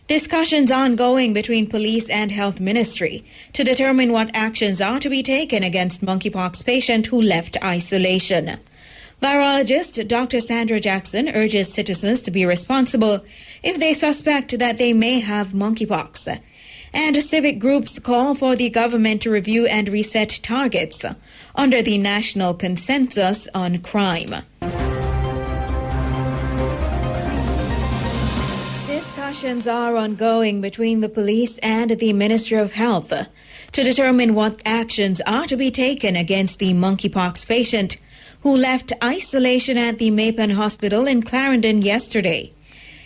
Discussions ongoing between police and health ministry to determine what actions are to be taken against monkeypox patient who left isolation. Virologist Dr. Sandra Jackson urges citizens to be responsible if they suspect that they may have monkeypox. And civic groups call for the government to review and reset targets under the National Consensus on Crime. Discussions are ongoing between the police and the Ministry of Health to determine what actions are to be taken against the monkeypox patient who left isolation at the Maypen Hospital in Clarendon yesterday.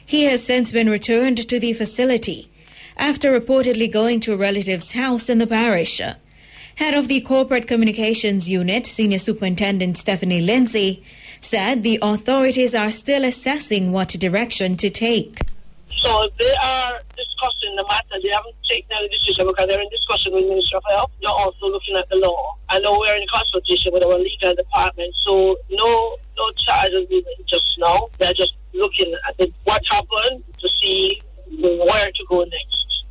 He has since been returned to the facility after reportedly going to a relative's house in the parish. Head of the Corporate Communications Unit, Senior Superintendent Stephanie Lindsay, said the authorities are still assessing what direction to take. So they are discussing the matter. They haven't taken any decision because they're in discussion with the Ministry of Health. They're also looking at the law. I know we're in consultation with our legal department, so no charges just now. They're just looking at what happened to see where to go next.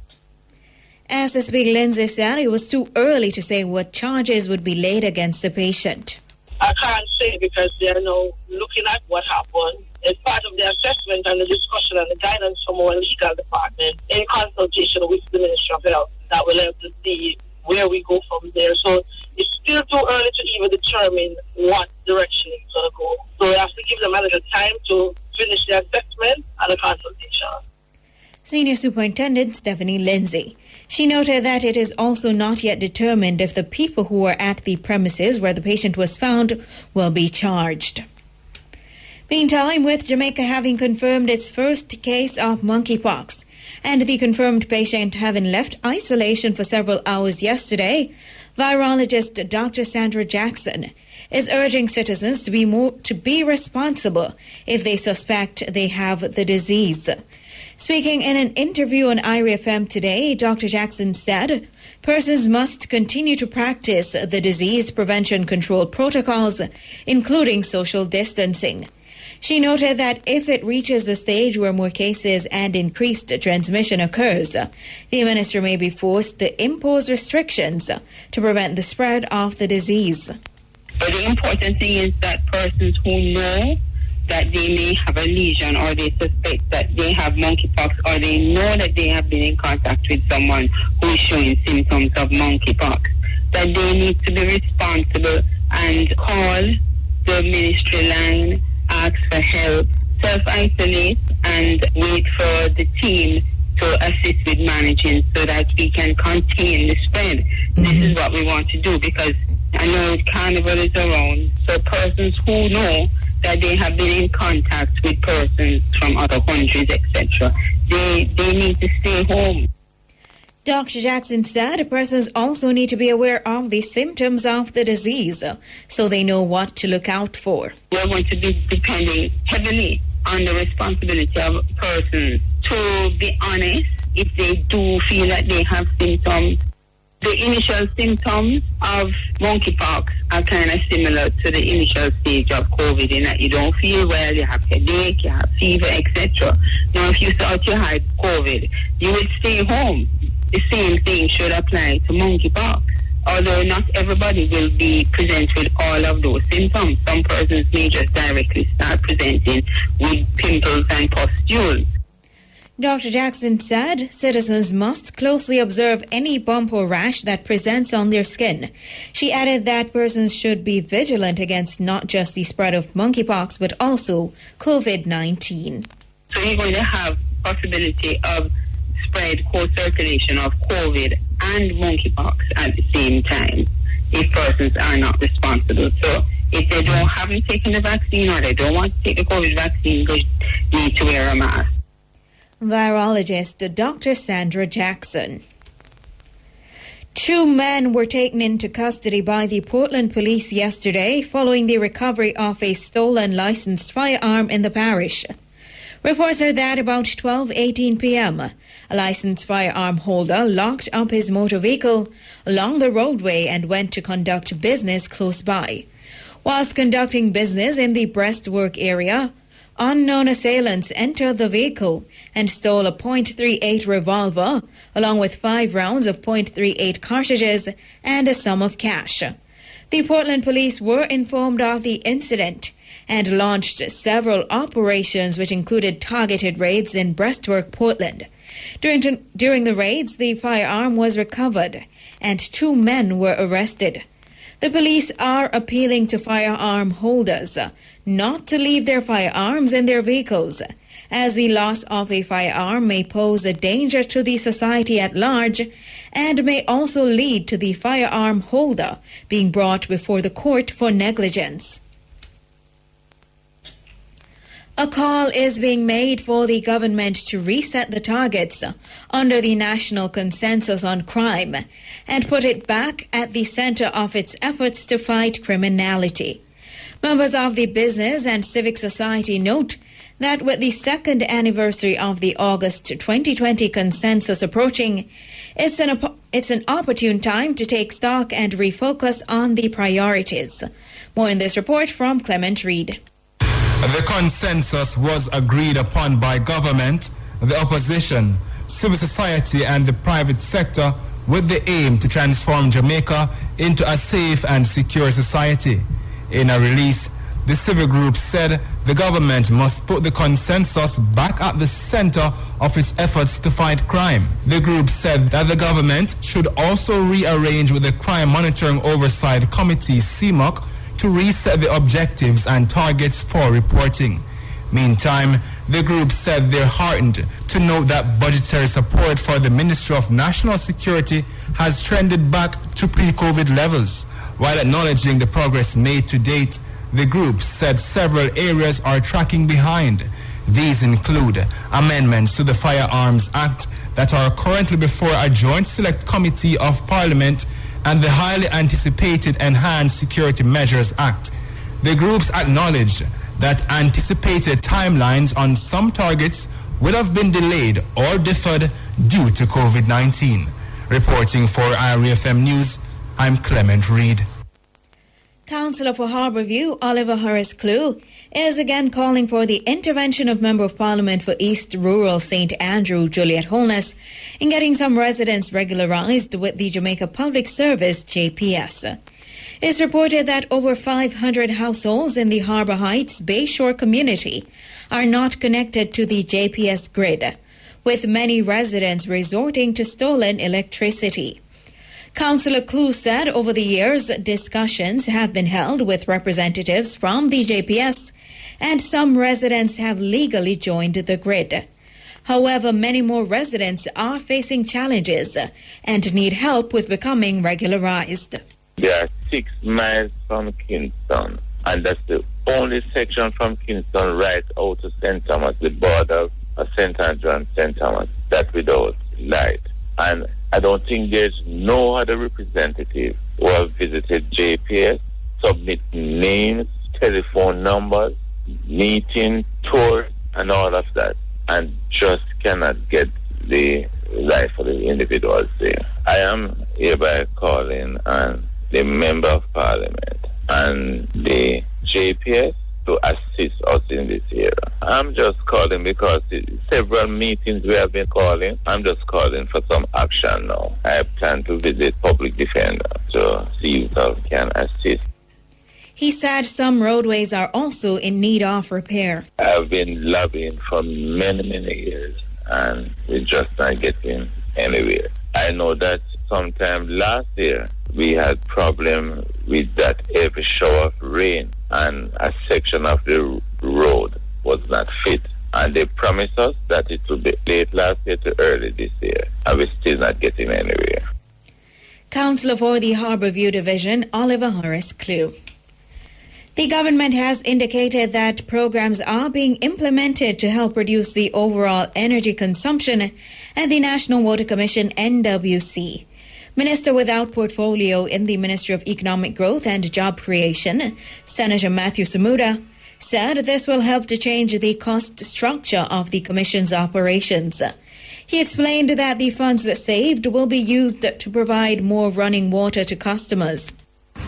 As Speaker Lindsay said, it was too early to say what charges would be laid against the patient. I can't say because they are now looking at what happened. It's part of the assessment and the discussion and the guidance from our legal department in consultation with the Ministry of Health that will help to see where we go from there. So it's still too early to even determine what direction it's going to go. So we have to give them a little time to finish the assessment and the consultation. Senior Superintendent Stephanie Lindsay. She noted that it is also not yet determined if the people who were at the premises where the patient was found will be charged. Meantime, with Jamaica having confirmed its first case of monkeypox and the confirmed patient having left isolation for several hours yesterday, virologist Dr. Sandra Jackson is urging citizens to be responsible if they suspect they have the disease. Speaking in an interview on IRI FM today, Dr. Jackson said persons must continue to practice the disease prevention control protocols, including social distancing. She noted that if it reaches a stage where more cases and increased transmission occurs, the minister may be forced to impose restrictions to prevent the spread of the disease. But the important thing is that persons who know that they may have a lesion or they suspect that they have monkeypox or they know that they have been in contact with someone who is showing symptoms of monkeypox, that they need to be responsible and call the ministry line, ask for help, self-isolate and wait for the team to assist with managing so that we can contain the spread. This is what we want to do because I know carnival is around, so persons who know that they have been in contact with persons from other countries, etc., they need to stay home. Dr. Jackson said persons also need to be aware of the symptoms of the disease so they know what to look out for. We're going to be depending heavily on the responsibility of persons to be honest if they do feel that they have symptoms. The initial symptoms of monkeypox are kind of similar to the initial stage of COVID in that you don't feel well, you have headache, you have fever, etc. Now, if you thought you had COVID, you would stay home. The same thing should apply to monkeypox. Although not everybody will be present with all of those symptoms. Some persons may just directly start presenting with pimples and pustules. Dr. Jackson said citizens must closely observe any bump or rash that presents on their skin. She added that persons should be vigilant against not just the spread of monkeypox, but also COVID-19. So you're going to have possibility of spread co-circulation of COVID and monkeypox at the same time if persons are not responsible. So if they haven't taken the vaccine or they don't want to take the COVID vaccine, they need to wear a mask. Virologist Dr. Sandra Jackson. 2 men were taken into custody by the Portland police yesterday following the recovery of a stolen licensed firearm in the parish. Reports are that about 12:18 p.m., a licensed firearm holder locked up his motor vehicle along the roadway and went to conduct business close by. Whilst conducting business in the breastwork area unknown assailants entered the vehicle and stole a .38 revolver, along with 5 rounds of .38 cartridges and a sum of cash. The Portland police were informed of the incident and launched several operations which included targeted raids in Breastwork, Portland. During the raids, the firearm was recovered and 2 men were arrested. The police are appealing to firearm holders not to leave their firearms in their vehicles, as the loss of a firearm may pose a danger to the society at large and may also lead to the firearm holder being brought before the court for negligence. A call is being made for the government to reset the targets under the National Consensus on Crime and put it back at the center of its efforts to fight criminality. Members of the business and civic society note that with the second anniversary of the August 2020 consensus approaching, it's an opportune time to take stock and refocus on the priorities. More in this report from Clement Reed. The consensus was agreed upon by government, the opposition, civil society and the private sector with the aim to transform Jamaica into a safe and secure society. In a release, the civil group said the government must put the consensus back at the center of its efforts to fight crime. The group said that the government should also rearrange with the Crime Monitoring Oversight Committee, CMOC, to reset the objectives and targets for reporting. Meantime, the group said they're heartened to note that budgetary support for the Ministry of National Security has trended back to pre-COVID levels. While acknowledging the progress made to date, the group said several areas are tracking behind. These include amendments to the Firearms Act that are currently before a joint select committee of Parliament and the highly anticipated Enhanced Security Measures Act. The groups acknowledged that anticipated timelines on some targets would have been delayed or deferred due to COVID-19. Reporting for IRFM News, I'm Clement Reed. Councillor for Harbourview, Oliver Harris-Clue, is again calling for the intervention of Member of Parliament for East Rural St. Andrew, Juliet Holness, in getting some residents regularised with the Jamaica Public Service, JPS. It's reported that over 500 households in the Harbour Heights Bayshore community are not connected to the JPS grid, with many residents resorting to stolen electricity. Councillor Clue said over the years, discussions have been held with representatives from the JPS and some residents have legally joined the grid. However, many more residents are facing challenges and need help with becoming regularized. They are 6 miles from Kingston, and that's the only section from Kingston right out to St. Thomas, the border of St. Andrew and St. Thomas, that without light. And I don't think there's no other representative who have visited JPS, submit names, telephone numbers, meeting, tours, and all of that, and just cannot get the life of the individuals there. I am hereby calling on the Member of Parliament and the JPS to assist us in this area. I'm just calling because several meetings we have been calling. I'm just calling for some action now. I plan to visit public defender to see if I can assist. He said some roadways are also in need of repair. I've been lobbying for many years and we're just not getting anywhere. I know that sometime last year we had problem with that heavy shower of rain and a section of the road was not fit. And they promised us that it would be late last year to early this year. And we're still not getting anywhere. Councillor for the Harbourview Division, Oliver Harris-Clue. The government has indicated that programs are being implemented to help reduce the overall energy consumption at the National Water Commission, NWC. Minister without portfolio in the Ministry of Economic Growth and Job Creation, Senator Matthew Samuda, said this will help to change the cost structure of the Commission's operations. He explained that the funds saved will be used to provide more running water to customers.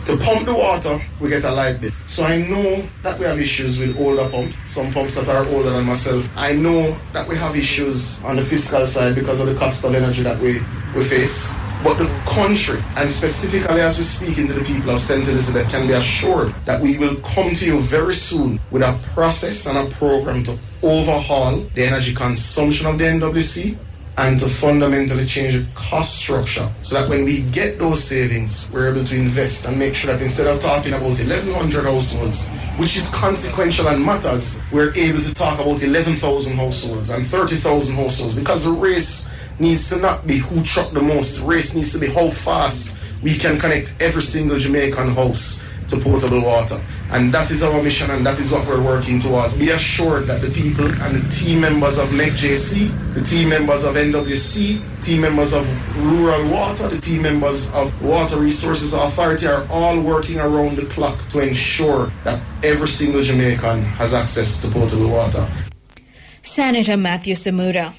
To pump the water, we get a light bill. So I know that we have issues with older pumps, some pumps that are older than myself. I know that we have issues on the fiscal side because of the cost of energy that we face. But the country, and specifically as we're speaking to the people of St. Elizabeth, can be assured that we will come to you very soon with a process and a program to overhaul the energy consumption of the NWC and to fundamentally change the cost structure so that when we get those savings, we're able to invest and make sure that instead of talking about 1,100 households, which is consequential and matters, we're able to talk about 11,000 households and 30,000 households, because the race needs to not be who truck the most. The race needs to be how fast we can connect every single Jamaican house to potable water. And that is our mission, and that is what we're working towards. Be assured that the people and the team members of MECJC, the team members of NWC, team members of Rural Water, the team members of Water Resources Authority are all working around the clock to ensure that every single Jamaican has access to potable water. Senator Matthew Samuda.